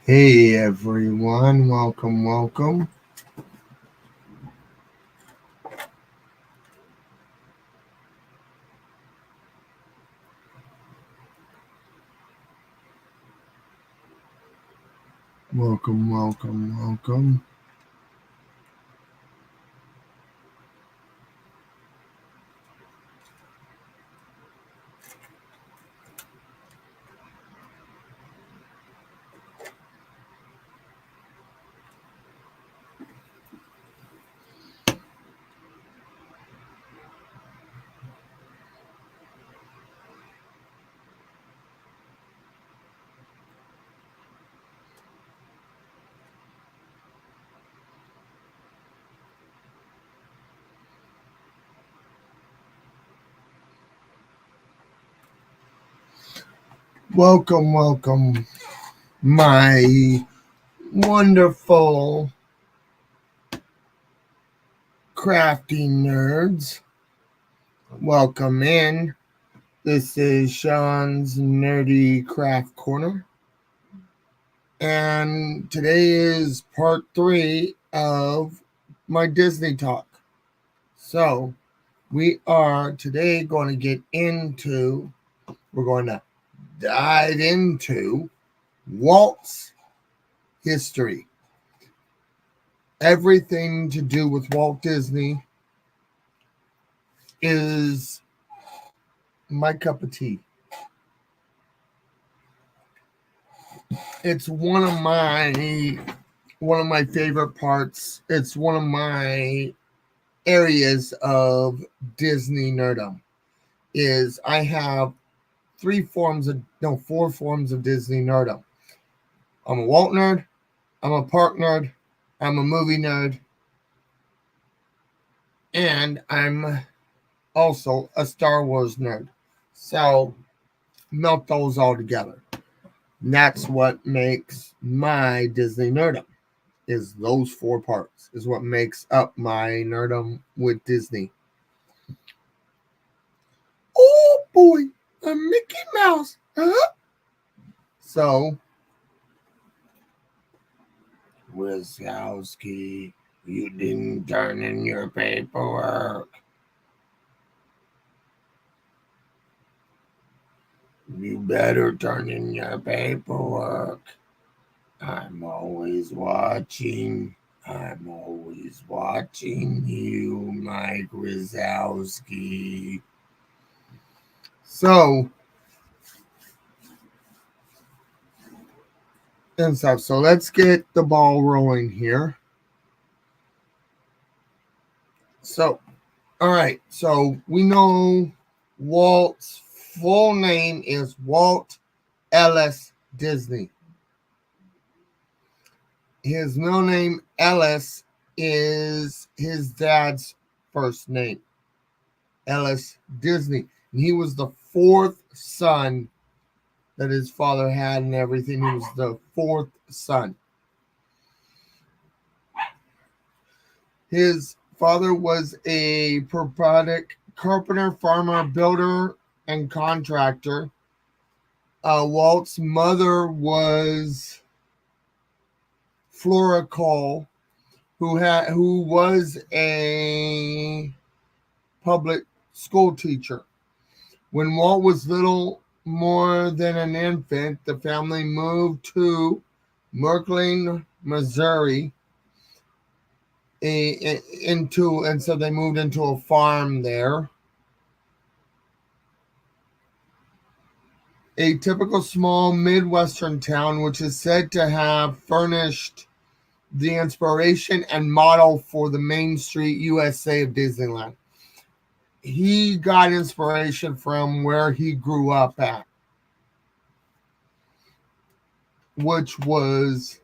Hey everyone, welcome. Welcome. Welcome, my wonderful crafting nerds. Welcome in. This is Sean's Nerdy Craft Corner. And today is part 3 of my Disney talk. So, we are today going to we're going to dive into Walt's history. Everything to do with Walt Disney is my cup of tea. It's one of my favorite parts. It's one of my areas of Disney nerdom. Is I have four forms of Disney nerdom. I'm a Walt nerd, I'm a park nerd, I'm a movie nerd, and I'm also a Star Wars nerd. So melt those all together. And that's what makes my Disney nerdum. Is those 4 parts is what makes up my nerdum with Disney. Oh boy, a Mickey Mouse. Huh? So, Wazowski, you didn't turn in your paperwork. You better turn in your paperwork. I'm always watching. I'm always watching you, Mike Wazowski. So, and stuff. So let's get the ball rolling here. So, all right. So we know Walt's full name is Walt Ellis Disney. His middle name, Ellis, is his dad's first name, Ellis Disney. And he was the 4th son that his father had and everything. He was the 4th son. His father was a prolific carpenter, farmer, builder, and contractor. Walt's mother was Flora Cole, who was a public school teacher. When Walt was little more than an infant, the family moved to Merkling, Missouri, and so they moved into a farm there. A typical small Midwestern town, which is said to have furnished the inspiration and model for the Main Street USA of Disneyland. He got inspiration from where he grew up at, which was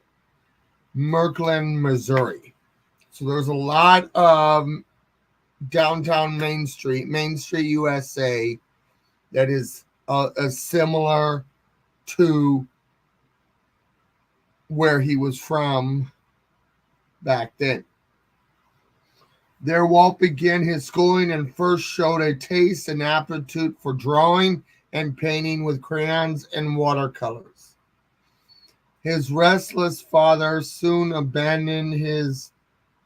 Merkland, Missouri. So there's a lot of downtown Main Street USA, that is similar to where he was from back then. There, Walt began his schooling and first showed a taste and aptitude for drawing and painting with crayons and watercolors. His restless father soon abandoned his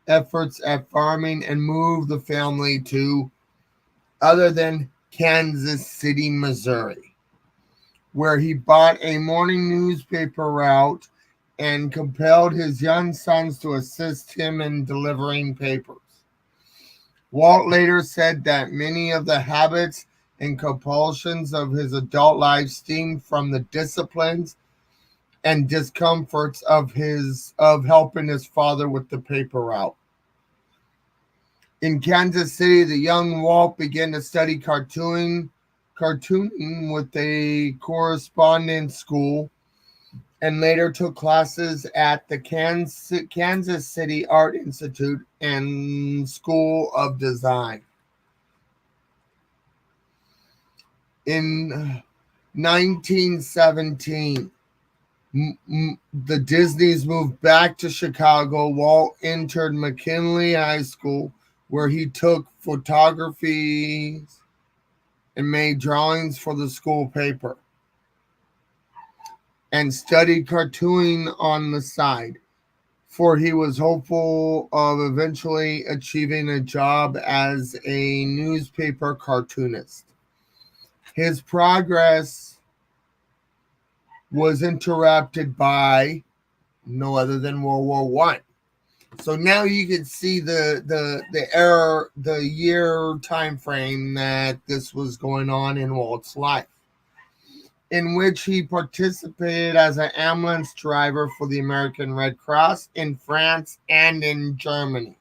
efforts at farming and moved the family to other than Kansas City, Missouri, where he bought a morning newspaper route and compelled his young sons to assist him in delivering papers. Walt later said that many of the habits and compulsions of his adult life stemmed from the disciplines and discomforts of helping his father with the paper route. In Kansas City, the young Walt began to study cartooning with a correspondence school and later took classes at the Kansas City Art Institute and School of Design. In 1917, the Disneys moved back to Chicago. Walt entered McKinley High School, where he took photography and made drawings for the school paper, and studied cartooning on the side, for he was hopeful of eventually achieving a job as a newspaper cartoonist. His progress was interrupted by no other than World War One. So now you can see the year time frame that this was going on in Walt's life, in which he participated as an ambulance driver for the American Red Cross in France and in Germany.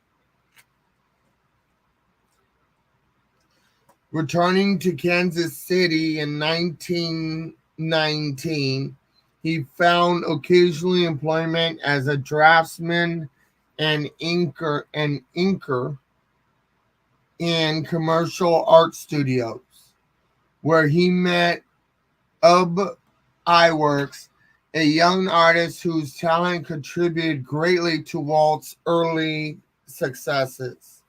Returning to Kansas City in 1919, he found occasionally employment as a draftsman and inker in commercial art studios, where he met Iwerks, a young artist whose talent contributed greatly to Walt's early successes.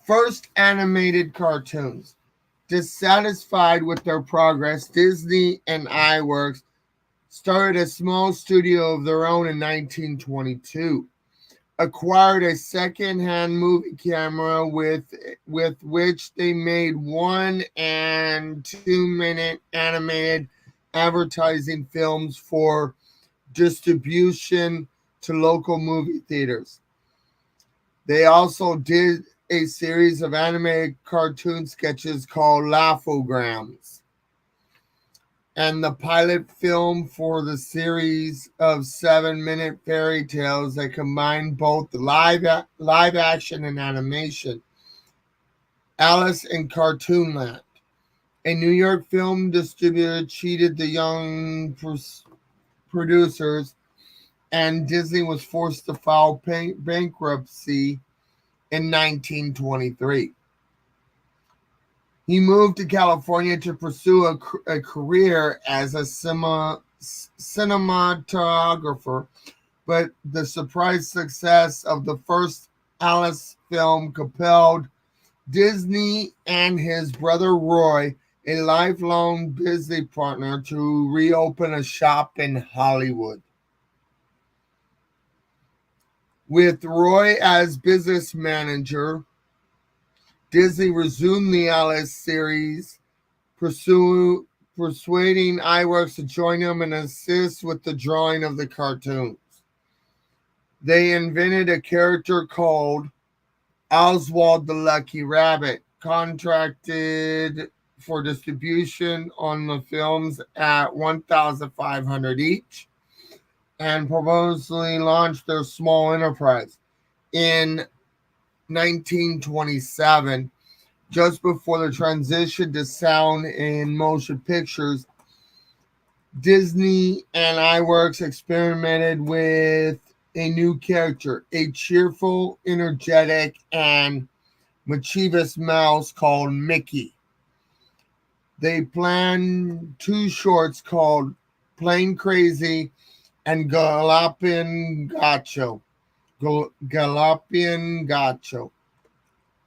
First animated cartoons. Dissatisfied with their progress, Disney and Iwerks started a small studio of their own in 1922. Acquired a second-hand movie camera with which they made 1 and 2-minute animated advertising films for distribution to local movie theaters. They also did a series of animated cartoon sketches called Laughograms, and the pilot film for the series of 7-minute fairy tales that combined both live action and animation, Alice in Cartoonland. A New York film distributor cheated the young producers, and Disney was forced to file bankruptcy in 1923. He moved to California to pursue a career as a cinematographer, but the surprise success of the first Alice film compelled Disney and his brother Roy, a lifelong business partner, to reopen a shop in Hollywood. With Roy as business manager, Disney resumed the Alice series, persuading Iwerks to join him and assist with the drawing of the cartoons. They invented a character called Oswald the Lucky Rabbit, contracted for distribution on the films at $1,500 each, and purposely launched their small enterprise. In 1927, just before the transition to sound and motion pictures, Disney and Iwerks experimented with a new character, a cheerful, energetic, and mischievous mouse called Mickey. They planned 2 shorts called Plain Crazy and Galopin' Gacho.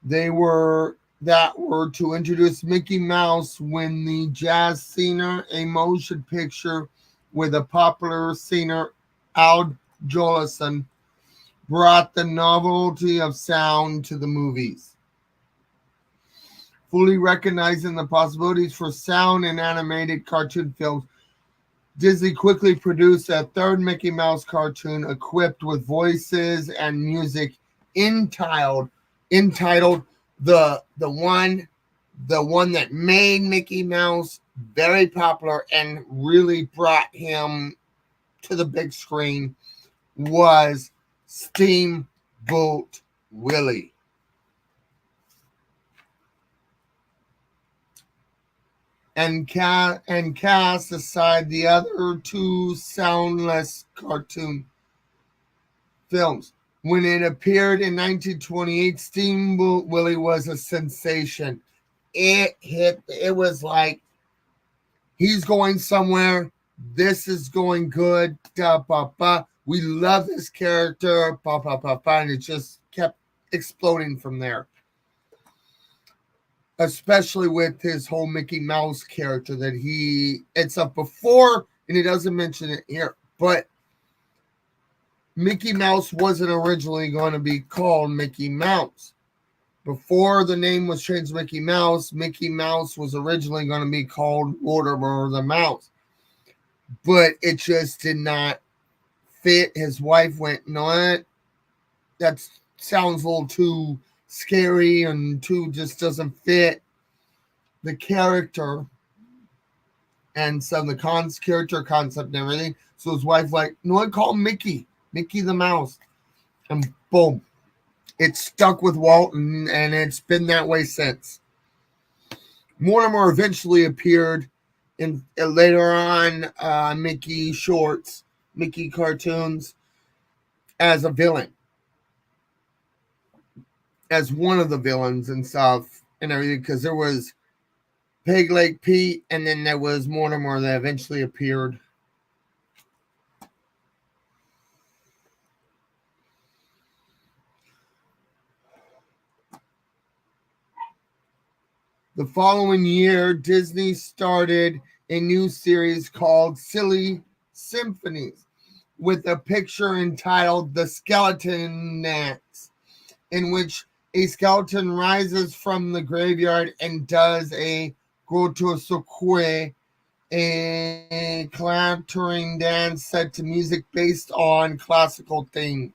They were that were to introduce Mickey Mouse when the jazz singer, a motion picture with a popular singer, Al Jolson, brought the novelty of sound to the movies. Fully recognizing the possibilities for sound in animated cartoon films, Disney quickly produced a third Mickey Mouse cartoon equipped with voices and music entitled the one that made Mickey Mouse very popular and really brought him to the big screen was Steamboat Willie. And cast aside the other two soundless cartoon films. When it appeared in 1928, Steamboat Willie was a sensation. It was like, he's going somewhere, this is going good, da, ba, ba. We love this character, ba, ba, ba, ba, and it just kept exploding from there. Especially with his whole Mickey Mouse character that it's up before, and he doesn't mention it here, but Mickey Mouse wasn't originally going to be called Mickey Mouse. Before the name was changed to Mickey Mouse was originally going to be called Mortimer the Mouse. But it just did not fit. His wife went, no, that sounds a little too scary and just doesn't fit the character and some of the character concept and everything. So his wife like, no, call him Mickey the Mouse. And boom, it stuck with Walton, and it's been that way since. Mortimer eventually appeared in later on Mickey shorts, Mickey cartoons, as a villain, as one of the villains and stuff and everything, because there was Peg Leg Pete, and then there was Mortimer that eventually appeared. The following year, Disney started a new series called Silly Symphonies with a picture entitled The Skeleton Dance, in which a skeleton rises from the graveyard and does a grotesque, a clattering dance set to music based on classical themes.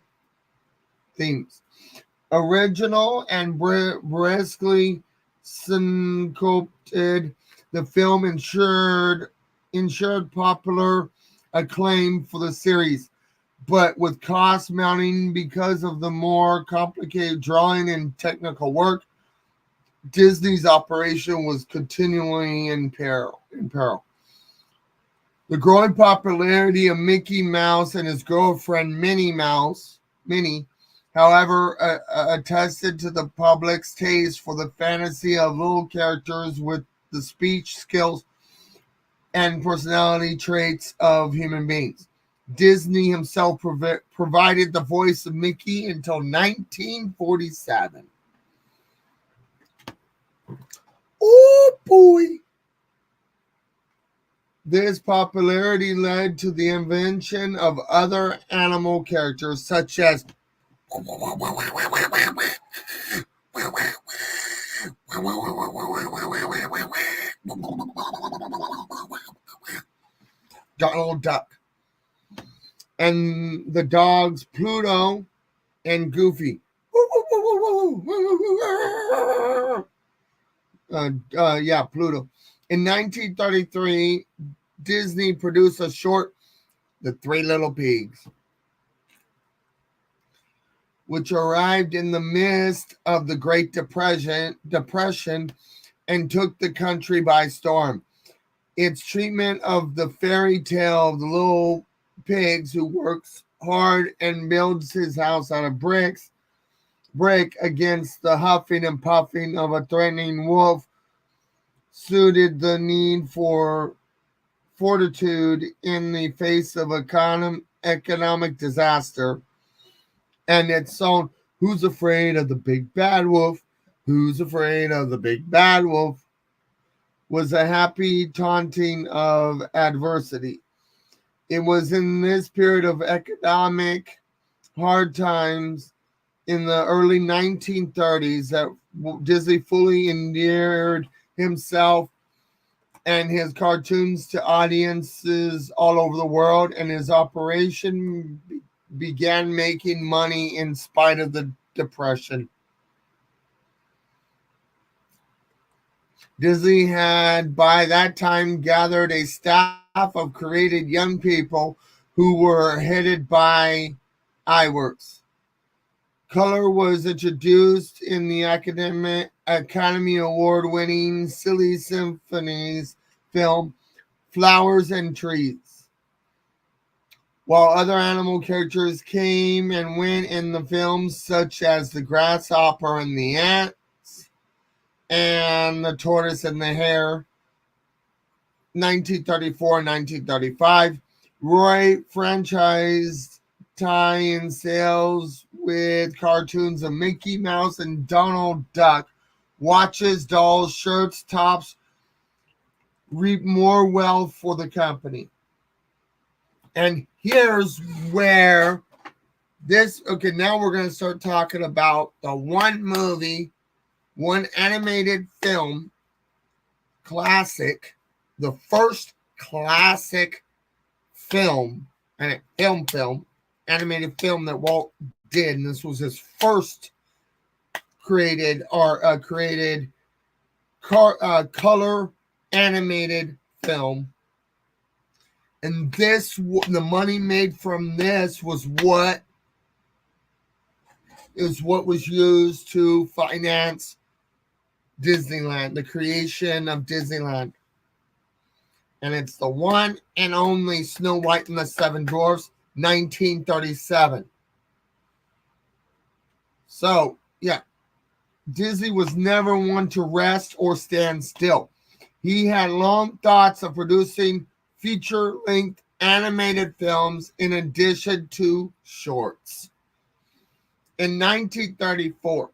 Original and briskly syncopated, the film ensured popular acclaim for the series, but with costs mounting because of the more complicated drawing and technical work, Disney's operation was continually in peril. The growing popularity of Mickey Mouse and his girlfriend Minnie, however, attested to the public's taste for the fantasy of little characters with the speech skills and personality traits of human beings. Disney himself provided the voice of Mickey until 1947. Oh boy! This popularity led to the invention of other animal characters such as Donald Duck, and the dogs Pluto and Goofy. Pluto. In 1933, Disney produced a short, The Three Little Pigs, which arrived in the midst of the Great Depression and took the country by storm. Its treatment of the fairy tale of the little pigs who works hard and builds his house out of brick against the huffing and puffing of a threatening wolf suited the need for fortitude in the face of economic disaster. And its song, Who's Afraid of the Big Bad Wolf? Who's Afraid of the Big Bad Wolf was a happy taunting of adversity. It was in this period of economic hard times in the early 1930s that Disney fully endeared himself and his cartoons to audiences all over the world, and his operation began making money in spite of the Depression. Disney had by that time gathered a staff of creative young people who were headed by iWorks. Color was introduced in the Academy Award winning Silly Symphonies film Flowers and Trees, while other animal characters came and went in the films, such as the grasshopper and the ants and the tortoise and the hare. 1934 and 1935, Roy franchised tie-in sales with cartoons of Mickey Mouse and Donald Duck. Watches, dolls, shirts, tops reap more wealth for the company. And here's where now we're going to start talking about the one movie, one animated film, classic, the first classic film, and animated film that Walt did, and this was his first created color animated film. And the money made from this was what was used to finance Disneyland, the creation of Disneyland. And it's the one and only Snow White and the Seven Dwarfs, 1937. So, yeah, Disney was never one to rest or stand still. He had long thoughts of producing feature-length animated films in addition to shorts. In 1934,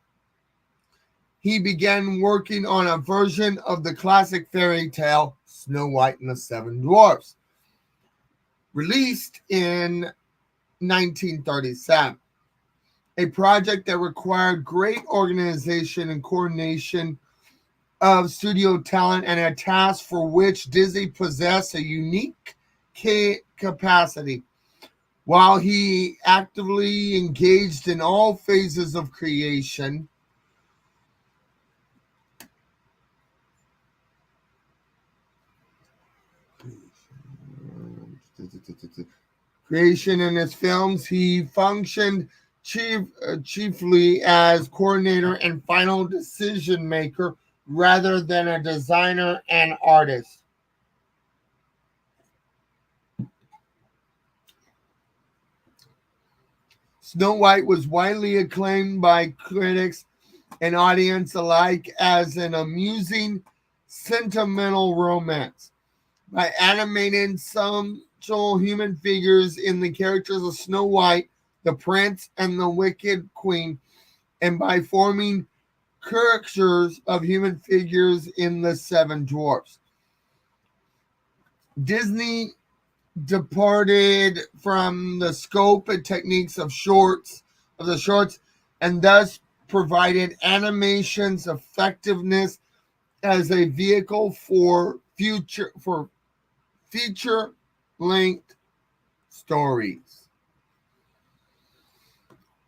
he began working on a version of the classic fairy tale Snow White and the Seven Dwarfs, released in 1937. A project that required great organization and coordination of studio talent, and a task for which Disney possessed a unique capacity. While he actively engaged in all phases of creation, in his films, he functioned chiefly as coordinator and final decision maker rather than a designer and artist. Snow White was widely acclaimed by critics and audience alike as an amusing, sentimental romance. By animating some human figures in the characters of Snow White, the Prince, and the Wicked Queen, and by forming caricatures of human figures in the Seven Dwarfs. Disney departed from the scope and techniques of the shorts, and thus provided animation's effectiveness as a vehicle for feature-length stories.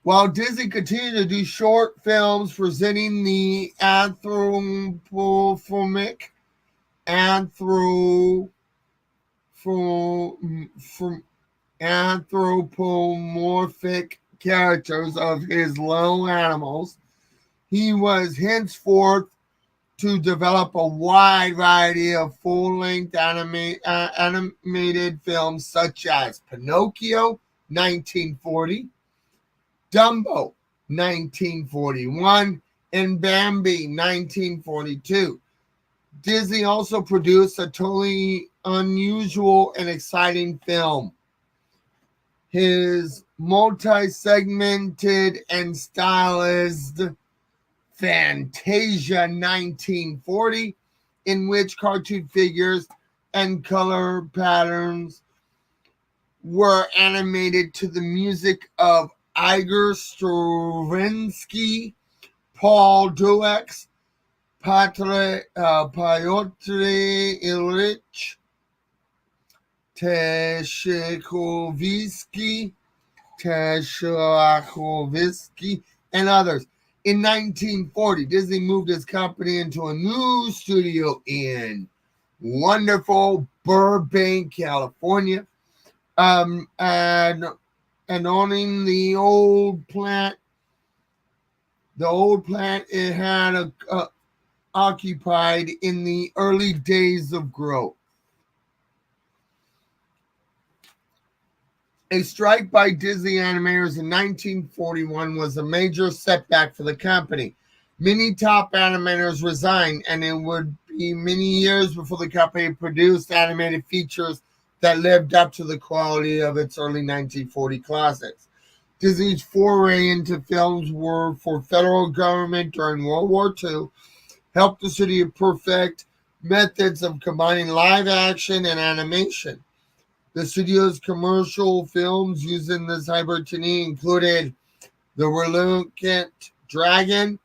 While Disney continued to do short films presenting the anthropomorphic characters of his little animals, he was henceforth to develop a wide variety of full-length animated films such as Pinocchio, 1940, Dumbo, 1941, and Bambi, 1942. Disney also produced a totally unusual and exciting film. His multi-segmented and stylized Fantasia 1940, in which cartoon figures and color patterns were animated to the music of Igor Stravinsky, Paul Duex, Pyotr Ilyich Teshakovsky, and others. In 1940, Disney moved his company into a new studio in wonderful Burbank, California, and owning the old plant. The old plant it had occupied in the early days of growth. A strike by Disney animators in 1941 was a major setback for the company. Many top animators resigned, and it would be many years before the company produced animated features that lived up to the quality of its early 1940 classics. Disney's foray into films were for federal government during World War II, helped the studio perfect methods of combining live action and animation. The studio's commercial films using this hybrid technique included The Reluctant Dragon,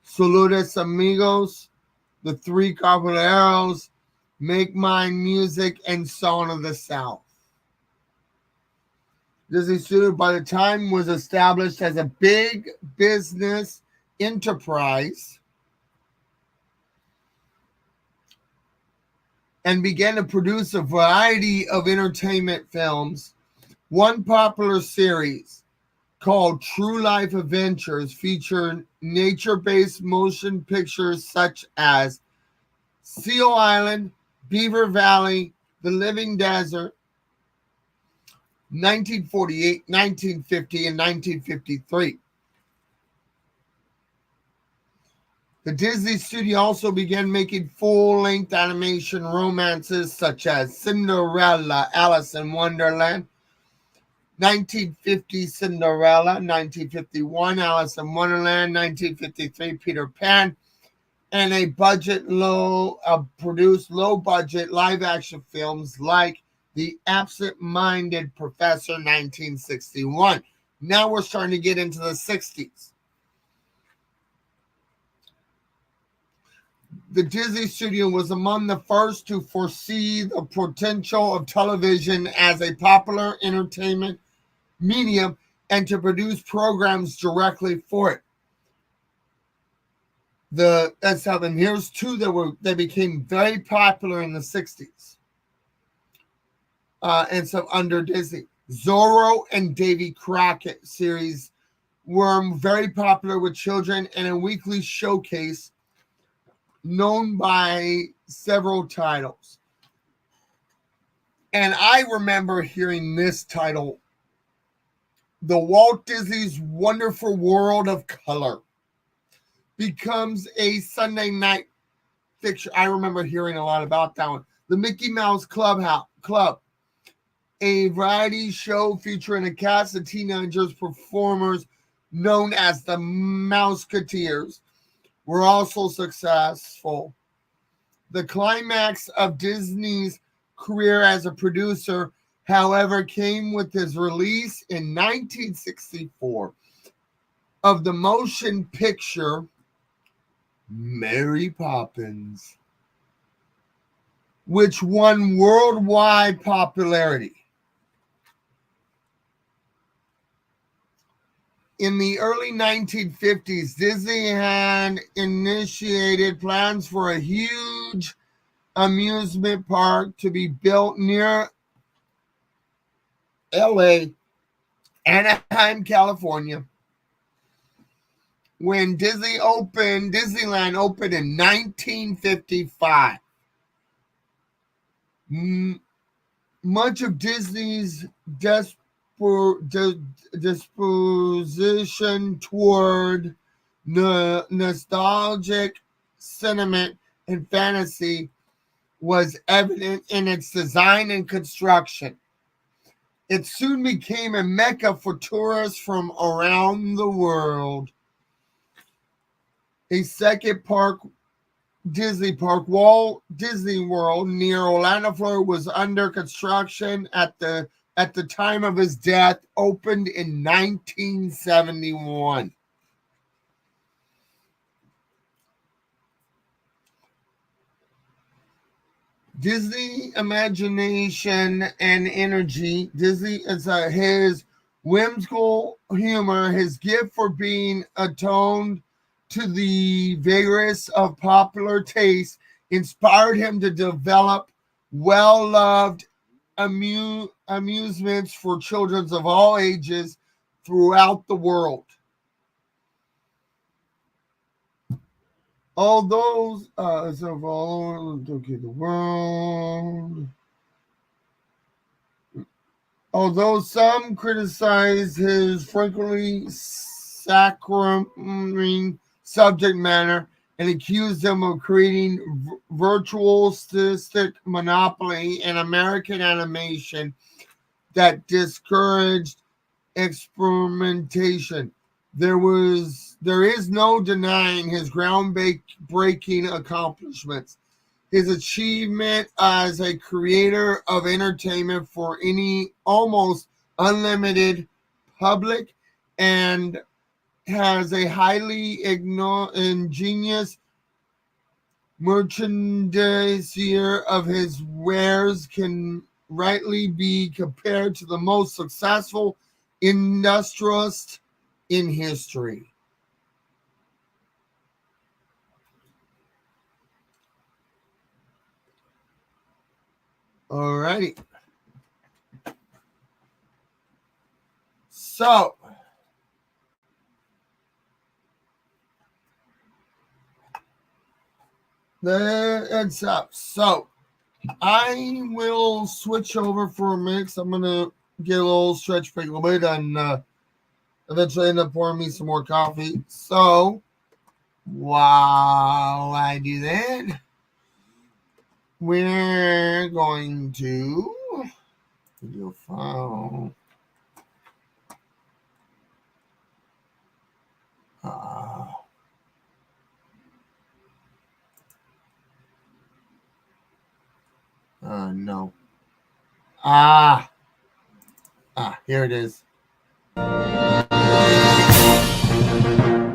Saludos Amigos, The Three Caballeros, Make Mine Music, and Song of the South. Disney Studio, by the time, was established as a big business enterprise and began to produce a variety of entertainment films. One popular series called True Life Adventures featured nature-based motion pictures such as Seal Island, Beaver Valley, The Living Desert, 1948, 1950, and 1953. The Disney studio also began making full-length animation romances such as Cinderella, Alice in Wonderland, 1950 Cinderella, 1951 Alice in Wonderland, 1953 Peter Pan, and produced low-budget live-action films like The Absent-Minded Professor, 1961. Now we're starting to get into the 60s. The Disney studio was among the first to foresee the potential of television as a popular entertainment medium and to produce programs directly for it. And here's two that became very popular in the 60s. And so under Disney, Zorro and Davy Crockett series were very popular with children and a weekly showcase known by several titles. And I remember hearing this title, The Walt Disney's Wonderful World of Color, becomes a Sunday night fixture. I remember hearing a lot about that one. The Mickey Mouse Club, a variety show featuring a cast of teenagers performers known as the Mouseketeers, were also successful. The climax of Disney's career as a producer, however, came with his release in 1964 of the motion picture Mary Poppins, which won worldwide popularity. In the early 1950s, Disney had initiated plans for a huge amusement park to be built near LA, Anaheim, California. When Disneyland opened in 1955. Much of Disney's disposition toward nostalgic sentiment and fantasy was evident in its design and construction. It soon became a mecca for tourists from around the world. A second park, Disney Park, Walt Disney World near Orlando, Florida, was under construction at the time of his death, opened in 1971. Disney imagination and energy. Disney is his whimsical humor, his gift for being attuned to the vigorous of popular taste, inspired him to develop well-loved amusements for children of all ages throughout the world. Although Although some criticize his frequently saccharine subject matter and accuse him of creating virtuosistic monopoly in American animation that discouraged experimentation, there is no denying his groundbreaking accomplishments. His achievement as a creator of entertainment for any almost unlimited public, and has a highly ingenious merchandiser of his wares, can rightly be compared to the most successful industrialist in history. Alrighty. So that's up. So I will switch over for a minute. I'm gonna get a little stretch break a little bit and eventually end up pouring me some more coffee. So while I do that, we're going to video file. No. Here it is. All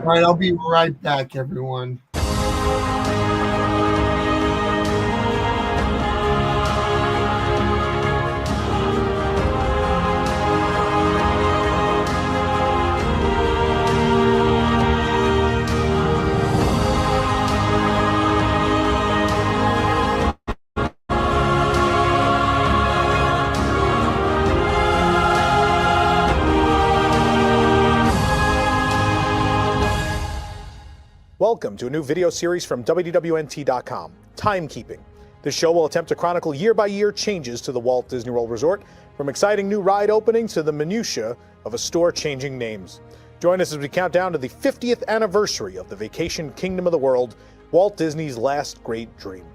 right, I'll be right back, everyone. Welcome to a new video series from WDWNT.com, Timekeeping. This show will attempt to chronicle year-by-year changes to the Walt Disney World Resort, from exciting new ride openings to the minutiae of a store changing names. Join us as we count down to the 50th anniversary of the vacation kingdom of the world, Walt Disney's last great dream.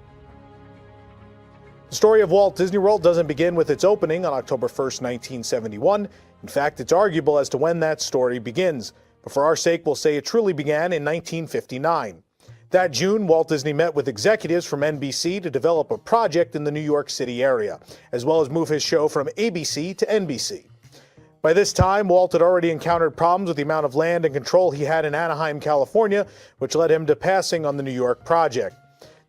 The story of Walt Disney World doesn't begin with its opening on October 1st, 1971. In fact, it's arguable as to when that story begins. But for our sake, we'll say it truly began in 1959. That June, Walt Disney met with executives from NBC to develop a project in the New York City area, as well as move his show from ABC to NBC. By this time, Walt had already encountered problems with the amount of land and control he had in Anaheim, California, which led him to passing on the New York project.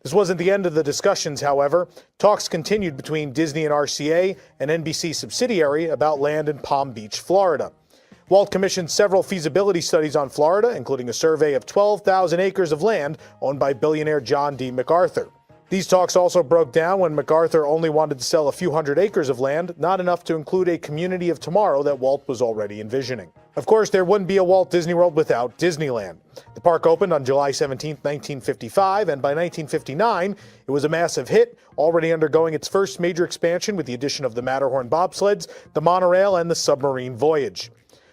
This wasn't the end of the discussions, however. Talks continued between Disney and RCA, an NBC subsidiary, about land in Palm Beach, Florida. Walt commissioned several feasibility studies on Florida, including a survey of 12,000 acres of land owned by billionaire John D. MacArthur. These talks also broke down when MacArthur only wanted to sell a few hundred acres of land, not enough to include a community of tomorrow that Walt was already envisioning. Of course, there wouldn't be a Walt Disney World without Disneyland. The park opened on July 17, 1955, and by 1959, it was a massive hit, already undergoing its first major expansion with the addition of the Matterhorn bobsleds, the monorail, and the submarine voyage.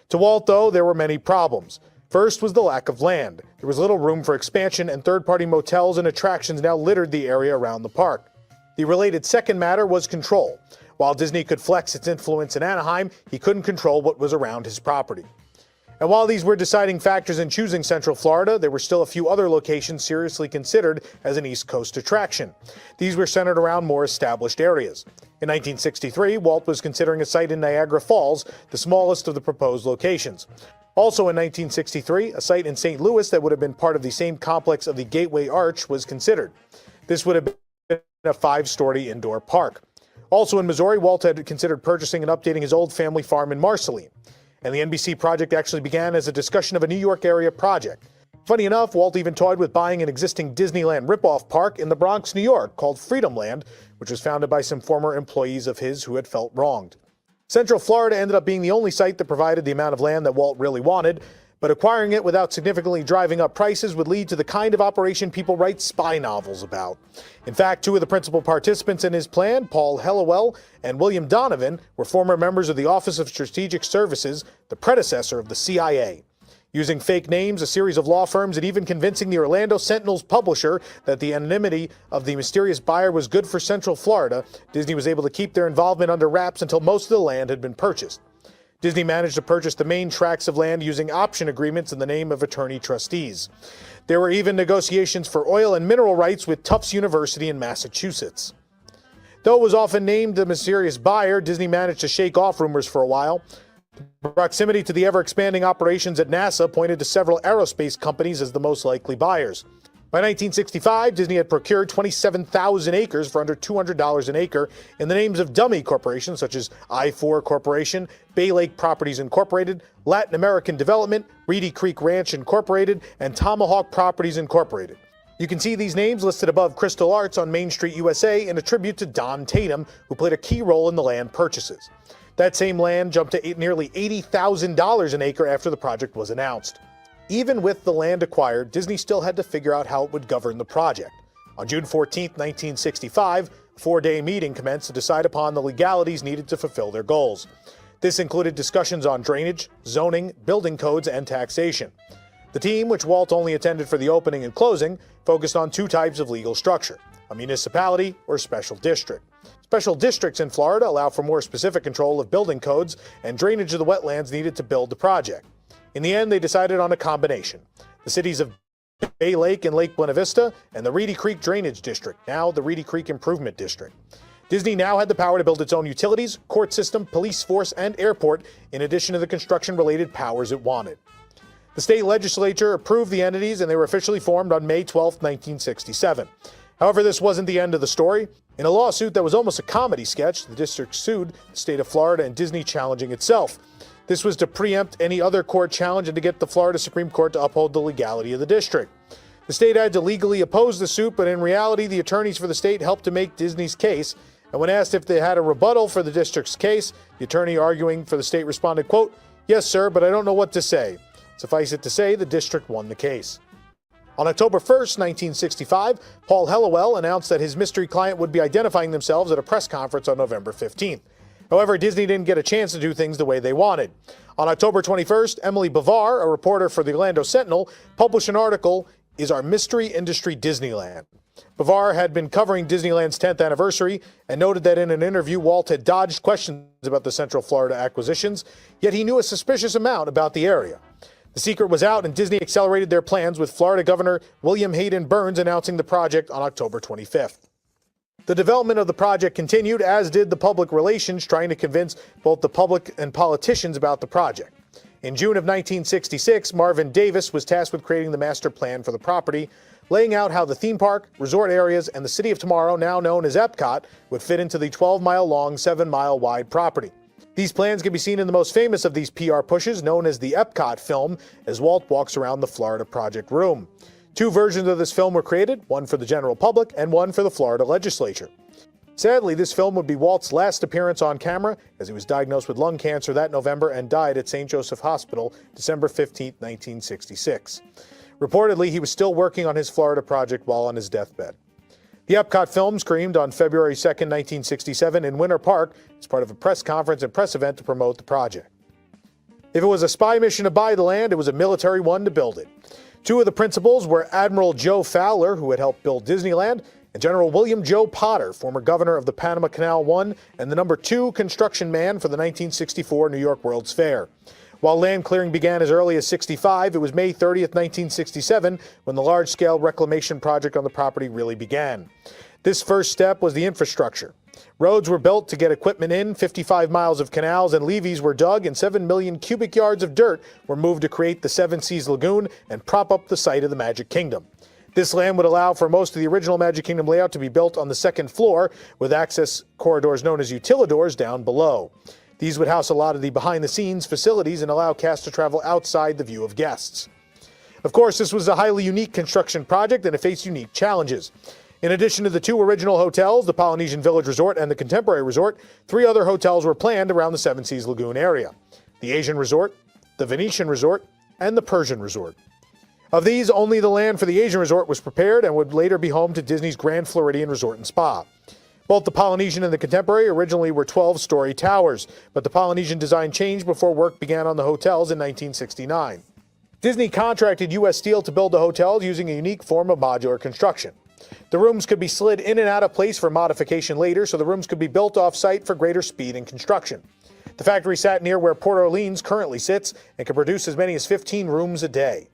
To Walt, though, there were many problems. First was the lack of land. There was little room for expansion, and third-party motels and attractions now littered the area around the park. The related second matter was control. While Disney could flex its influence in Anaheim, he couldn't control what was around his property. And while these were deciding factors in choosing Central Florida, there were still a few other locations seriously considered as an East Coast attraction. These were centered around more established areas. In 1963, Walt was considering a site in Niagara Falls, the smallest of the proposed locations. Also in 1963, a site in St. Louis that would have been part of the same complex of the Gateway Arch was considered. This would have been a 5-story indoor park. Also in Missouri, Walt had considered purchasing and updating his old family farm in Marceline. And the NBC project actually began as a discussion of a New York area project. Funny enough, Walt even toyed with buying an existing Disneyland ripoff park in the Bronx, New York, called Freedom Land, which was founded by some former employees of his who had felt wronged. Central Florida ended up being the only site that provided the amount of land that Walt really wanted, but acquiring it without significantly driving up prices would lead to the kind of operation people write spy novels about. In fact, 2 of the principal participants in his plan, Paul Hellawell and William Donovan, were former members of the Office of Strategic Services, the predecessor of the CIA. Using fake names, a series of law firms, and even convincing the Orlando Sentinel's publisher that the anonymity of the mysterious buyer was good for Central Florida, Disney was able to keep their involvement under wraps until most of the land had been purchased. Disney managed to purchase the main tracts of land using option agreements in the name of attorney trustees. There were even negotiations for oil and mineral rights with Tufts University in Massachusetts. Though it was often named the mysterious buyer, Disney managed to shake off rumors for a while. Proximity to the ever-expanding operations at NASA pointed to several aerospace companies as the most likely buyers. By 1965, Disney had procured 27,000 acres for under $200 an acre in the names of dummy corporations such as I-4 Corporation, Bay Lake Properties Incorporated, Latin American Development, Reedy Creek Ranch Incorporated, and Tomahawk Properties Incorporated. You can see these names listed above Crystal Arts on Main Street, USA, in a tribute to Don Tatum, who played a key role in the land purchases. That same land jumped to nearly $80,000 an acre after the project was announced. Even with the land acquired, Disney still had to figure out how it would govern the project. On June 14, 1965, a 4-day meeting commenced to decide upon the legalities needed to fulfill their goals. This included discussions on drainage, zoning, building codes, and taxation. The team, which Walt only attended for the opening and closing, focused on 2 types of legal structure: a municipality or special district. Special districts in Florida allow for more specific control of building codes and drainage of the wetlands needed to build the project. In the end, they decided on a combination: the cities of Bay Lake and Lake Buena Vista and the Reedy Creek Drainage District, now the Reedy Creek Improvement District. Disney now had the power to build its own utilities, court system, police force, and airport, in addition to the construction-related powers it wanted. The state legislature approved the entities, and they were officially formed on May 12, 1967. However, this wasn't the end of the story. In a lawsuit that was almost a comedy sketch, the district sued the state of Florida and Disney, challenging itself. This was to preempt any other court challenge and to get the Florida Supreme Court to uphold the legality of the district. The state had to legally oppose the suit, but in reality, the attorneys for the state helped to make Disney's case. And when asked if they had a rebuttal for the district's case, the attorney arguing for the state responded, quote, "Yes, sir, but I don't know what to say." Suffice it to say, the district won the case. On October 1st, 1965, Paul Hellawell announced that his mystery client would be identifying themselves at a press conference on November 15th. However, Disney didn't get a chance to do things the way they wanted. On October 21st, Emily Bavar, a reporter for the Orlando Sentinel, published an article, "Is Our Mystery Industry Disneyland?" Bavar had been covering Disneyland's 10th anniversary and noted that in an interview, Walt had dodged questions about the Central Florida acquisitions, yet he knew a suspicious amount about the area. The secret was out, and Disney accelerated their plans, with Florida Governor William Hayden Burns announcing the project on October 25th. The development of the project continued, as did the public relations, trying to convince both the public and politicians about the project. In June of 1966, Marvin Davis was tasked with creating the master plan for the property, laying out how the theme park, resort areas, and the City of Tomorrow, now known as Epcot, would fit into the 12-mile-long, 7-mile-wide property. These plans can be seen in the most famous of these PR pushes, known as the Epcot film, as Walt walks around the Florida Project room. 2 versions of this film were created, one for the general public and one for the Florida legislature. Sadly, this film would be Walt's last appearance on camera, as he was diagnosed with lung cancer that November and died at St. Joseph Hospital December 15, 1966. Reportedly, he was still working on his Florida project while on his deathbed. The Epcot film screened on February 2, 1967 in Winter Park as part of a press conference and press event to promote the project. If it was a spy mission to buy the land, it was a military one to build it. 2 of the principals were Admiral Joe Fowler, who had helped build Disneyland, and General William Joe Potter, former governor of the Panama Canal I and the #2 construction man for the 1964 New York World's Fair. While land clearing began as early as '65, it was May 30th, 1967, when the large-scale reclamation project on the property really began. This first step was the infrastructure. Roads were built to get equipment in, 55 miles of canals and levees were dug, and 7 million cubic yards of dirt were moved to create the Seven Seas Lagoon and prop up the site of the Magic Kingdom. This land would allow for most of the original Magic Kingdom layout to be built on the second floor, with access corridors known as utilidors down below. These would house a lot of the behind-the-scenes facilities and allow cast to travel outside the view of guests. Of course, this was a highly unique construction project and it faced unique challenges. In addition to the two original hotels, the Polynesian Village Resort and the Contemporary Resort, 3 other hotels were planned around the Seven Seas Lagoon area: the Asian Resort, the Venetian Resort, and the Persian Resort. Of these, only the land for the Asian Resort was prepared and would later be home to Disney's Grand Floridian Resort and Spa. Both the Polynesian and the Contemporary originally were 12-story towers, but the Polynesian design changed before work began on the hotels in 1969. Disney contracted U.S. Steel to build the hotels using a unique form of modular construction. The rooms could be slid in and out of place for modification later, so the rooms could be built off-site for greater speed in construction. The factory sat near where Port Orleans currently sits and could produce as many as 15 rooms a day.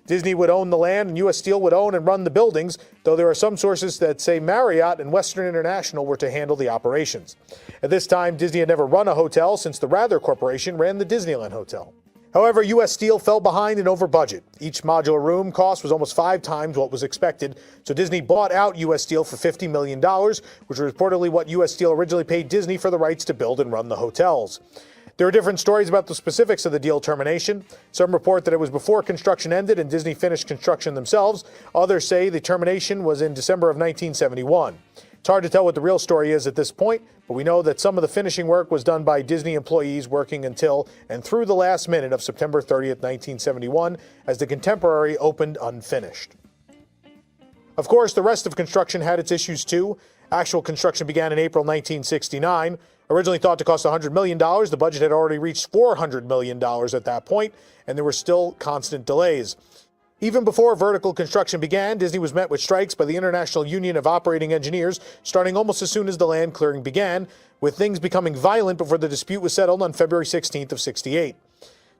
Disney would own the land and U.S. Steel would own and run the buildings, though there are some sources that say Marriott and Western International were to handle the operations. At this time, Disney had never run a hotel since the Rather Corporation ran the Disneyland Hotel. However, U.S. Steel fell behind and over budget. Each modular room cost was almost 5 times what was expected, so Disney bought out U.S. Steel for $50 million, which was reportedly what U.S. Steel originally paid Disney for the rights to build and run the hotels. There are different stories about the specifics of the deal termination. Some report that it was before construction ended and Disney finished construction themselves. Others say the termination was in December of 1971. It's hard to tell what the real story is at this point, but we know that some of the finishing work was done by Disney employees working until and through the last minute of September 30th, 1971, as the Contemporary opened unfinished. Of course, the rest of construction had its issues too. Actual construction began in April 1969. Originally thought to cost $100 million, the budget had already reached $400 million at that point, and there were still constant delays. Even before vertical construction began, Disney was met with strikes by the International Union of Operating Engineers, starting almost as soon as the land clearing began, with things becoming violent before the dispute was settled on February 16th of '68.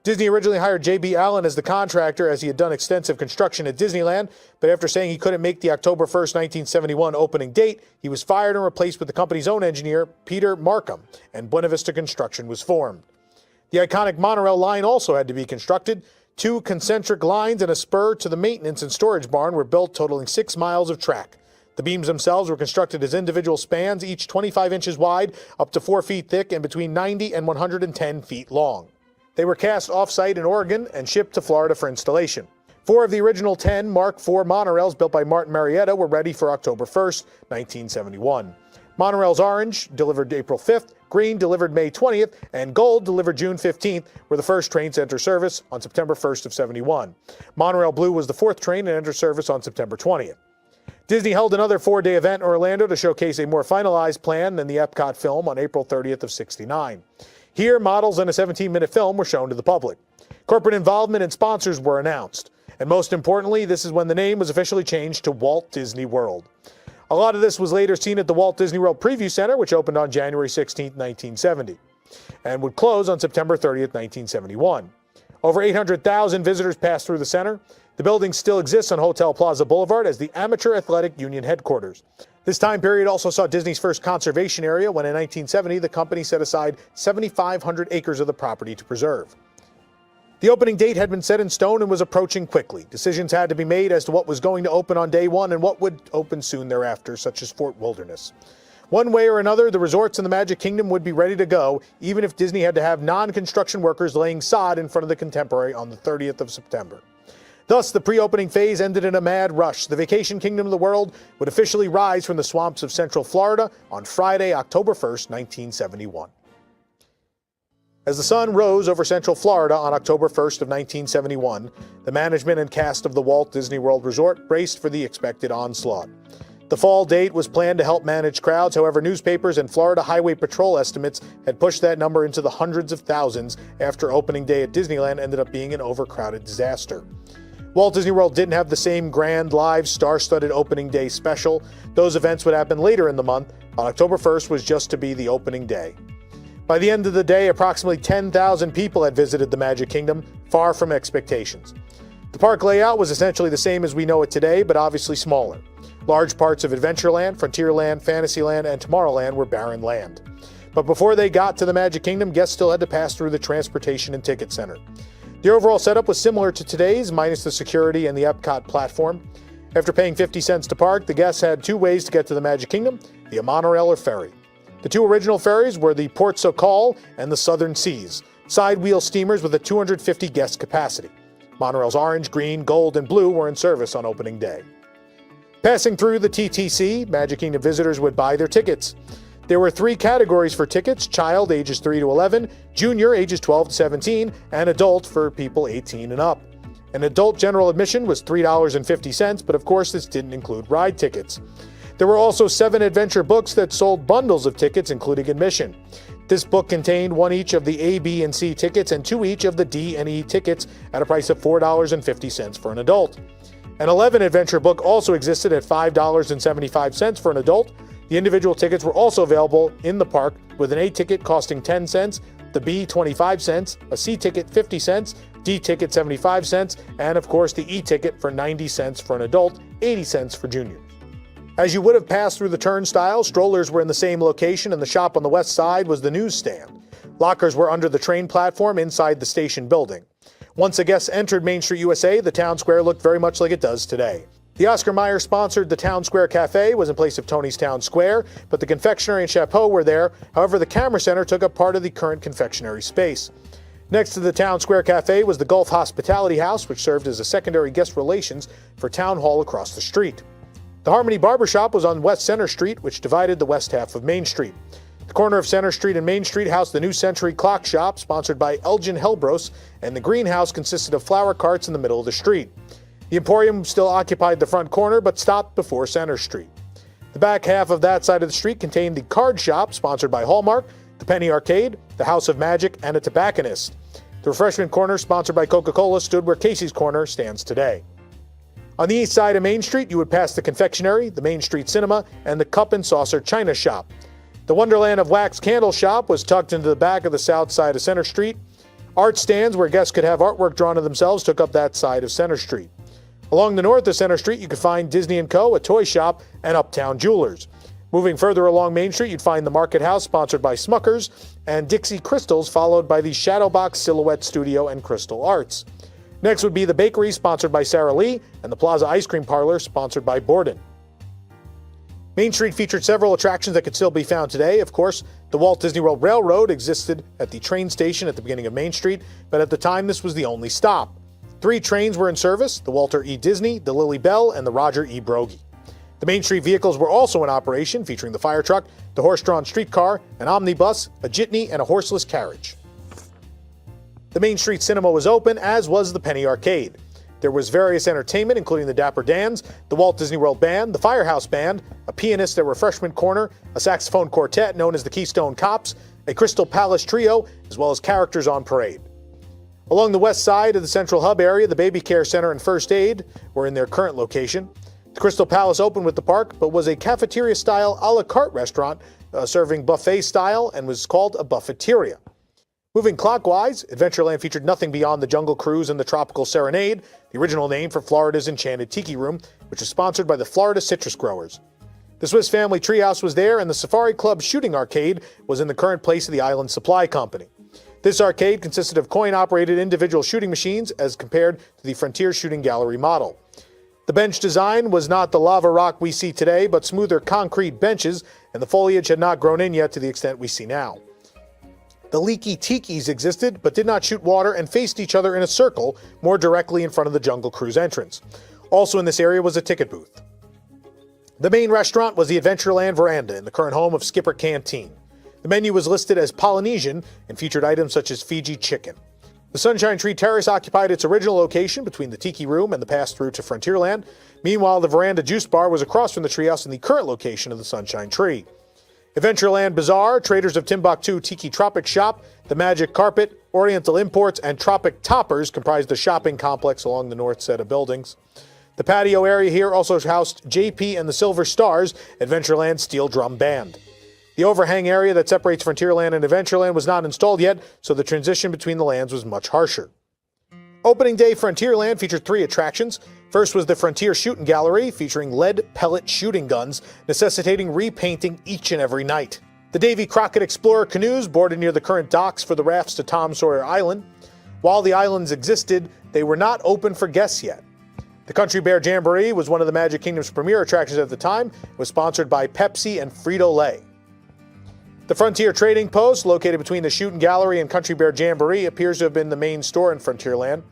Disney originally hired J.B. Allen as the contractor, as he had done extensive construction at Disneyland, but after saying he couldn't make the October 1st, 1971 opening date, he was fired and replaced with the company's own engineer, Peter Markham, and Buena Vista Construction was formed. The iconic monorail line also had to be constructed. 2 concentric lines and a spur to the maintenance and storage barn were built, totaling 6 miles of track. The beams themselves were constructed as individual spans, each 25 inches wide, up to 4 feet thick, and between 90 and 110 feet long. They were cast off-site in Oregon and shipped to Florida for installation. 4 of the original 10 Mark IV monorails built by Martin Marietta were ready for October 1st, 1971. Monorails Orange, delivered April 5th, Green, delivered May 20th, and Gold, delivered June 15th, were the first trains to enter service on September 1st of '71. Monorail Blue was the 4th train to enter service on September 20th. Disney held another 4-day event in Orlando to showcase a more finalized plan than the Epcot film on April 30th of '69. Here, models and a 17-minute film were shown to the public. Corporate involvement and sponsors were announced. And most importantly, this is when the name was officially changed to Walt Disney World. A lot of this was later seen at the Walt Disney World Preview Center, which opened on January 16, 1970, and would close on September 30th, 1971. Over 800,000 visitors passed through the center. The building still exists on Hotel Plaza Boulevard as the Amateur Athletic Union headquarters. This time period also saw Disney's first conservation area when in 1970 the company set aside 7,500 acres of the property to preserve. The opening date had been set in stone and was approaching quickly. Decisions had to be made as to what was going to open on day one and what would open soon thereafter, such as Fort Wilderness. One way or another, the resorts in the Magic Kingdom would be ready to go, even if Disney had to have non-construction workers laying sod in front of the Contemporary on the 30th of September. Thus, the pre-opening phase ended in a mad rush. The vacation kingdom of the world would officially rise from the swamps of Central Florida on Friday, October 1st, 1971. As the sun rose over Central Florida on October 1st of 1971, the management and cast of the Walt Disney World Resort braced for the expected onslaught. The fall date was planned to help manage crowds. However, newspapers and Florida Highway Patrol estimates had pushed that number into the hundreds of thousands after opening day at Disneyland ended up being an overcrowded disaster. Walt Disney World didn't have the same grand, live, star-studded opening day special. Those events would happen later in the month, but October 1st was just to be the opening day. By the end of the day, approximately 10,000 people had visited the Magic Kingdom, far from expectations. The park layout was essentially the same as we know it today, but obviously smaller. Large parts of Adventureland, Frontierland, Fantasyland, and Tomorrowland were barren land. But before they got to the Magic Kingdom, guests still had to pass through the Transportation and Ticket Center. The overall setup was similar to today's, minus the security and the Epcot platform. After paying 50 cents to park, the guests had two ways to get to the Magic Kingdom, via monorail or ferry. The two original ferries were the Port Sokol and the Southern Seas, side-wheel steamers with a 250 guest capacity. Monorails orange, green, gold, and blue were in service on opening day. Passing through the TTC, Magic Kingdom visitors would buy their tickets. There were three categories for tickets: child ages 3 to 11, junior ages 12 to 17, and adult for people 18 and up. An adult general admission was $3.50, but of course this didn't include ride tickets. There were also 7 adventure books that sold bundles of tickets including admission. This book contained one each of the A, B, and C tickets and 2 each of the D and E tickets at a price of $4.50 for an adult. An 11 adventure book also existed at $5.75 for an adult. The individual tickets were also available in the park, with an A ticket costing 10 cents, the B 25 cents, a C ticket 50 cents, D ticket 75 cents, and of course the E ticket for 90 cents for an adult, 80 cents for juniors. As you would have passed through the turnstile, strollers were in the same location, and the shop on the west side was the newsstand. Lockers were under the train platform inside the station building. Once a guest entered Main Street USA, the town square looked very much like it does today. The Oscar Mayer-sponsored The Town Square Cafe was in place of Tony's Town Square, but the confectionery and chapeau were there. However, the Camera Center took up part of the current confectionery space. Next to the Town Square Cafe was the Gulf Hospitality House, which served as a secondary guest relations for Town Hall across the street. The Harmony Barbershop was on West Center Street, which divided the west half of Main Street. The corner of Center Street and Main Street housed the New Century Clock Shop, sponsored by Elgin Helbros, and the greenhouse consisted of flower carts in the middle of the street. The Emporium still occupied the front corner, but stopped before Center Street. The back half of that side of the street contained the Card Shop, sponsored by Hallmark, the Penny Arcade, the House of Magic, and a tobacconist. The Refreshment Corner, sponsored by Coca-Cola, stood where Casey's Corner stands today. On the east side of Main Street, you would pass the Confectionery, the Main Street Cinema, and the Cup and Saucer China Shop. The Wonderland of Wax Candle Shop was tucked into the back of the south side of Center Street. Art stands where guests could have artwork drawn of themselves took up that side of Center Street. Along the north of Center Street, you could find Disney & Co., a toy shop, and Uptown Jewelers. Moving further along Main Street, you'd find the Market House, sponsored by Smuckers, and Dixie Crystals, followed by the Shadowbox Silhouette Studio and Crystal Arts. Next would be the Bakery, sponsored by Sara Lee, and the Plaza Ice Cream Parlor, sponsored by Borden. Main Street featured several attractions that could still be found today. Of course, the Walt Disney World Railroad existed at the train station at the beginning of Main Street, but at the time this was the only stop. 3 trains were in service: the Walter E. Disney, the Lily Bell, and the Roger E. Brogy. The Main Street vehicles were also in operation, featuring the fire truck, the horse-drawn streetcar, an omnibus, a jitney, and a horseless carriage. The Main Street Cinema was open, as was the Penny Arcade. There was various entertainment, including the Dapper Dans, the Walt Disney World Band, the Firehouse Band, a pianist at Refreshment Corner, a saxophone quartet known as the Keystone Cops, a Crystal Palace Trio, as well as characters on parade. Along the west side of the Central Hub area, the Baby Care Center and First Aid were in their current location. The Crystal Palace opened with the park, but was a cafeteria-style a la carte restaurant serving buffet style and was called a buffeteria. Moving clockwise, Adventureland featured nothing beyond the Jungle Cruise and the Tropical Serenade, the original name for Florida's Enchanted Tiki Room, which was sponsored by the Florida Citrus Growers. The Swiss Family Treehouse was there, and the Safari Club Shooting Arcade was in the current place of the Island Supply Company. This arcade consisted of coin-operated individual shooting machines as compared to the Frontier Shooting Gallery model. The bench design was not the lava rock we see today, but smoother concrete benches, and the foliage had not grown in yet to the extent we see now. The leaky tikis existed, but did not shoot water and faced each other in a circle, more directly in front of the Jungle Cruise entrance. Also in this area was a ticket booth. The main restaurant was the Adventureland Veranda, in the current home of Skipper Canteen. The menu was listed as Polynesian and featured items such as Fiji chicken. The Sunshine Tree Terrace occupied its original location between the Tiki Room and the pass-through to Frontierland. Meanwhile, the Veranda Juice Bar was across from the treehouse in the current location of the Sunshine Tree. Adventureland Bazaar, Traders of Timbuktu Tiki Tropic Shop, the Magic Carpet, Oriental Imports, and Tropic Toppers comprised the shopping complex along the north set of buildings. The patio area here also housed JP and the Silver Stars, Adventureland Steel Drum Band. The overhang area that separates Frontierland and Adventureland was not installed yet, so the transition between the lands was much harsher. Opening day Frontierland featured 3 attractions. First was the Frontier Shooting Gallery, featuring lead pellet shooting guns, necessitating repainting each and every night. The Davy Crockett Explorer canoes boarded near the current docks for the rafts to Tom Sawyer Island. While the islands existed, they were not open for guests yet. The Country Bear Jamboree was one of the Magic Kingdom's premier attractions at the time. It was sponsored by Pepsi and Frito-Lay. The Frontier Trading Post, located between the Shooting Gallery and Country Bear Jamboree, appears to have been the main store in Frontierland.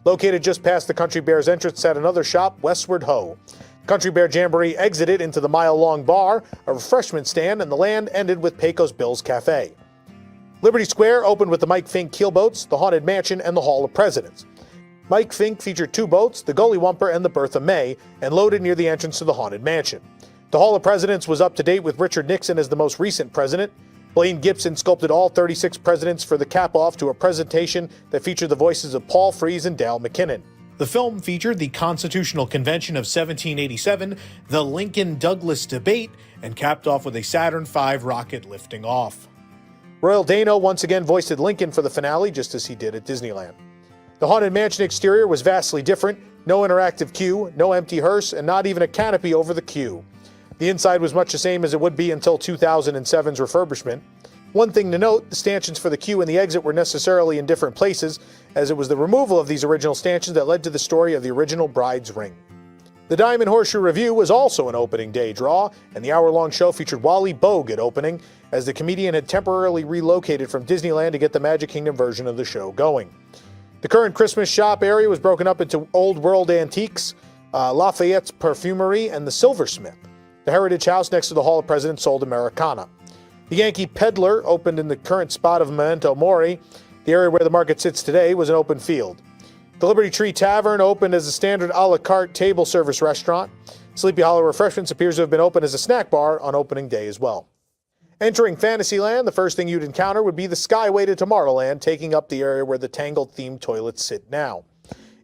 Located just past the Country Bear's entrance sat another shop, Westward Ho. Country Bear Jamboree exited into the mile-long bar, a refreshment stand, and the land ended with Pecos Bill's Cafe. Liberty Square opened with the Mike Fink keelboats, the Haunted Mansion, and the Hall of Presidents. Mike Fink featured 2 boats, the Gullywumper and the Bertha May, and loaded near the entrance to the Haunted Mansion. The Hall of Presidents was up to date with Richard Nixon as the most recent president. Blaine Gibson sculpted all 36 presidents for the cap-off to a presentation that featured the voices of Paul Frees and Dale McKinnon. The film featured the Constitutional Convention of 1787, the Lincoln-Douglas debate, and capped off with a Saturn V rocket lifting off. Royal Dano once again voiced Lincoln for the finale, just as he did at Disneyland. The Haunted Mansion exterior was vastly different. No interactive queue, no empty hearse, and not even a canopy over the queue. The inside was much the same as it would be until 2007's refurbishment. One thing to note, the stanchions for the queue and the exit were necessarily in different places, as it was the removal of these original stanchions that led to the story of the original Bride's Ring. The Diamond Horseshoe Revue was also an opening day draw, and the hour-long show featured Wally Bogue at opening, as the comedian had temporarily relocated from Disneyland to get the Magic Kingdom version of the show going. The current Christmas shop area was broken up into Old World Antiques, Lafayette's Perfumery, and the Silversmith. The Heritage House next to the Hall of Presidents sold Americana. The Yankee Peddler opened in the current spot of Memento Mori. The area where the market sits today was an open field. The Liberty Tree Tavern opened as a standard a la carte table service restaurant. Sleepy Hollow Refreshments appears to have been open as a snack bar on opening day as well. Entering Fantasyland, the first thing you'd encounter would be the Skyway to Tomorrowland, taking up the area where the Tangled-themed toilets sit now.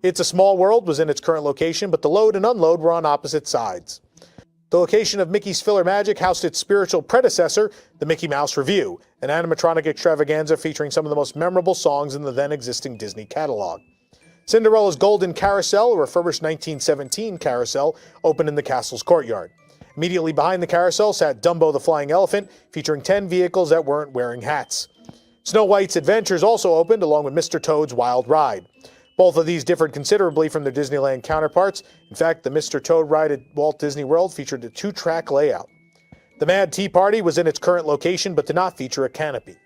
It's a Small World was in its current location, but the load and unload were on opposite sides. The location of Mickey's Filler Magic housed its spiritual predecessor, the Mickey Mouse Revue, an animatronic extravaganza featuring some of the most memorable songs in the then-existing Disney catalog. Cinderella's Golden Carousel, a refurbished 1917 carousel, opened in the castle's courtyard. Immediately behind the carousel sat Dumbo the Flying Elephant, featuring 10 vehicles that weren't wearing hats. Snow White's Adventures also opened, along with Mr. Toad's Wild Ride. Both of these differed considerably from their Disneyland counterparts. In fact, the Mr. Toad ride at Walt Disney World featured a 2-track layout. The Mad Tea Party was in its current location, but did not feature a canopy.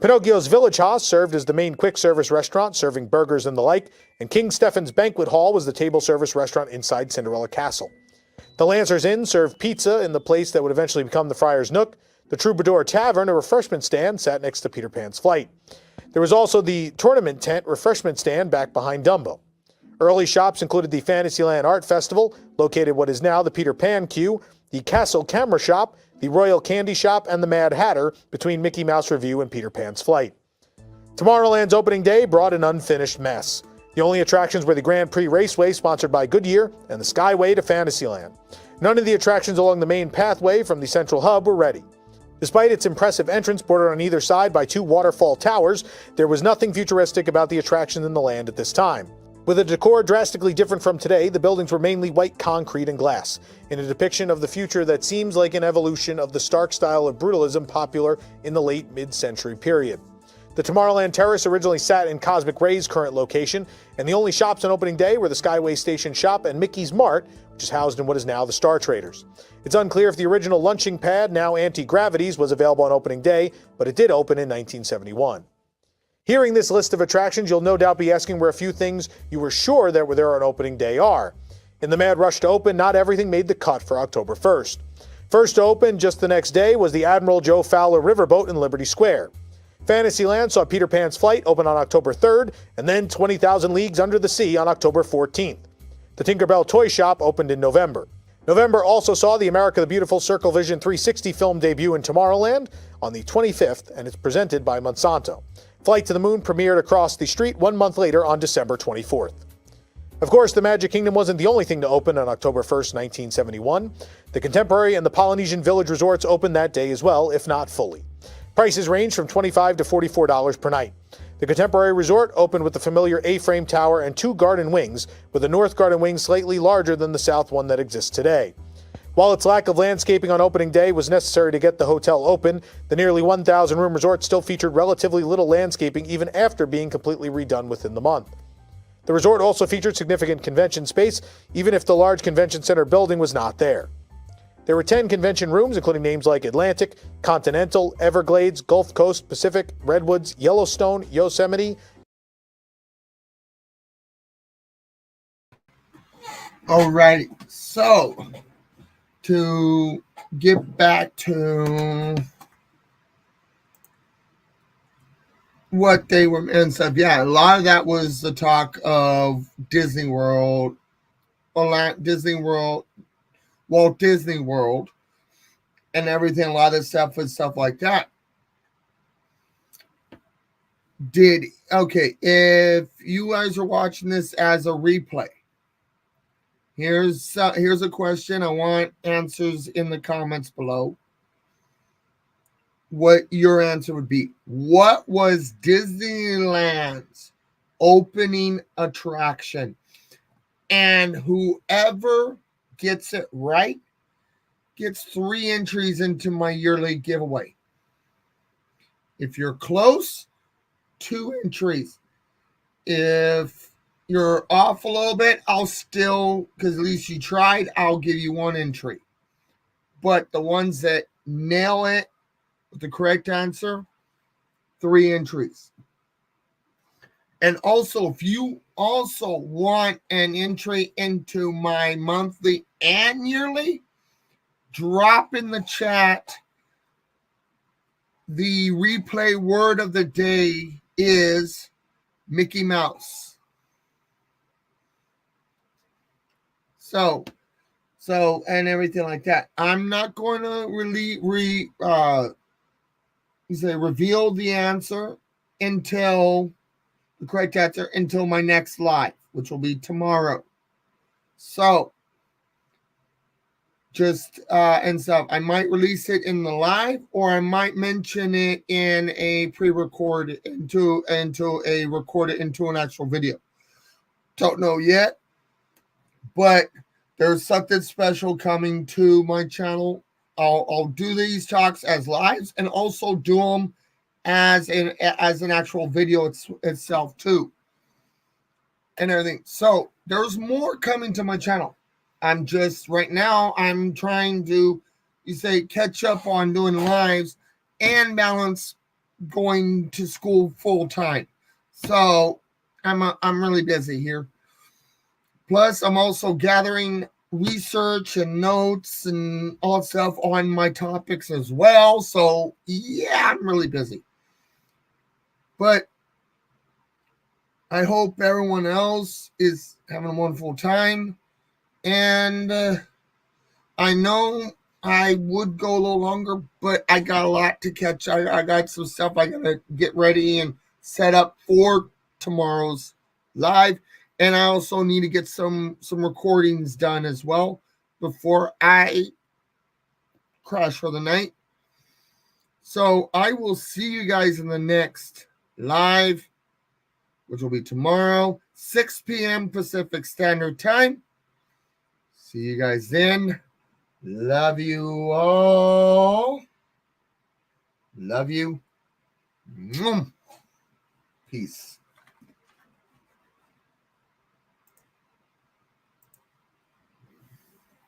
Pinocchio's Village Haus served as the main quick-service restaurant, serving burgers and the like, and King Stephen's Banquet Hall was the table service restaurant inside Cinderella Castle. The Lancers Inn served pizza in the place that would eventually become the Friar's Nook. The Troubadour Tavern, a refreshment stand, sat next to Peter Pan's Flight. There was also the Tournament Tent refreshment stand back behind Dumbo. Early shops included the Fantasyland Art Festival, located what is now the Peter Pan queue, the Castle Camera Shop, the Royal Candy Shop, and the Mad Hatter between Mickey Mouse Revue and Peter Pan's Flight. Tomorrowland's opening day brought an unfinished mess. The only attractions were the Grand Prix Raceway, sponsored by Goodyear, and the Skyway to Fantasyland. None of the attractions along the main pathway from the central hub were ready. Despite its impressive entrance bordered on either side by 2 waterfall towers, there was nothing futuristic about the attractions in the land at this time. With a decor drastically different from today, the buildings were mainly white concrete and glass, in a depiction of the future that seems like an evolution of the stark style of brutalism popular in the late mid-century period. The Tomorrowland Terrace originally sat in Cosmic Ray's current location, and the only shops on opening day were the Skyway Station Shop and Mickey's Mart, which is housed in what is now the Star Traders. It's unclear if the original lunching pad, now Anti-Gravities, was available on opening day, but it did open in 1971. Hearing this list of attractions, you'll no doubt be asking where a few things you were sure that were there on opening day are. In the mad rush to open, not everything made the cut for October 1st. First to open just the next day was the Admiral Joe Fowler Riverboat in Liberty Square. Fantasyland saw Peter Pan's Flight open on October 3rd, and then 20,000 Leagues Under the Sea on October 14th. The Tinkerbell Toy Shop opened in November. November also saw the America the Beautiful Circle Vision 360 film debut in Tomorrowland on the 25th, and it's presented by Monsanto. Flight to the Moon premiered across the street 1 month later on December 24th. Of course, the Magic Kingdom wasn't the only thing to open on October 1st, 1971. The Contemporary and the Polynesian Village resorts opened that day as well, if not fully. Prices ranged from $25 to $44 per night. The Contemporary Resort opened with the familiar A-frame tower and 2 garden wings, with the north garden wing slightly larger than the south one that exists today. While its lack of landscaping on opening day was necessary to get the hotel open, the nearly 1,000-room resort still featured relatively little landscaping even after being completely redone within the month. The resort also featured significant convention space, even if the large convention center building was not there. There were 10 convention rooms, including names like Atlantic, Continental, Everglades, Gulf Coast, Pacific, Redwoods, Yellowstone, Yosemite. Alrighty, so to get back to what they were and stuff, yeah, a lot of that was the talk of Disney World, Walt Disney World, and everything. A lot of stuff and stuff like that. If you guys are watching this as a replay, here's a question. I want answers in the comments below. What your answer would be. What was Disneyland's opening attraction? And whoever gets it right gets 3 entries into my yearly giveaway. If you're close, 2 entries. If you're off a little bit, I'll still, because at least you tried, I'll give you 1 entry. But the ones that nail it with the correct answer, 3 entries. And also, if you also want an entry into my monthly and yearly, drop in the chat. The replay word of the day is Mickey Mouse. So and everything like that. I'm not going to reveal the answer until the correct answer until my next live, which will be tomorrow. So just and stuff. I might release it in the live, or I might mention it in a pre-recorded into an actual video. Don't know yet, but there's something special coming to my channel. I'll do these talks as lives and also do them as an actual video itself too, and everything. So there's more coming to my channel. I'm just right now I'm trying to catch up on doing lives and balance going to school full time. So I'm really busy here. Plus, I'm also gathering research and notes and all that stuff on my topics as well. So yeah, I'm really busy. But I hope everyone else is having a wonderful time. And I know I would go a little longer, but I got a lot to catch. I got some stuff I got to get ready and set up for tomorrow's live. And I also need to get some recordings done as well before I crash for the night. So I will see you guys in the next live, which will be tomorrow, 6 p.m. Pacific Standard Time. See you guys then. Love you all. Love you. Peace.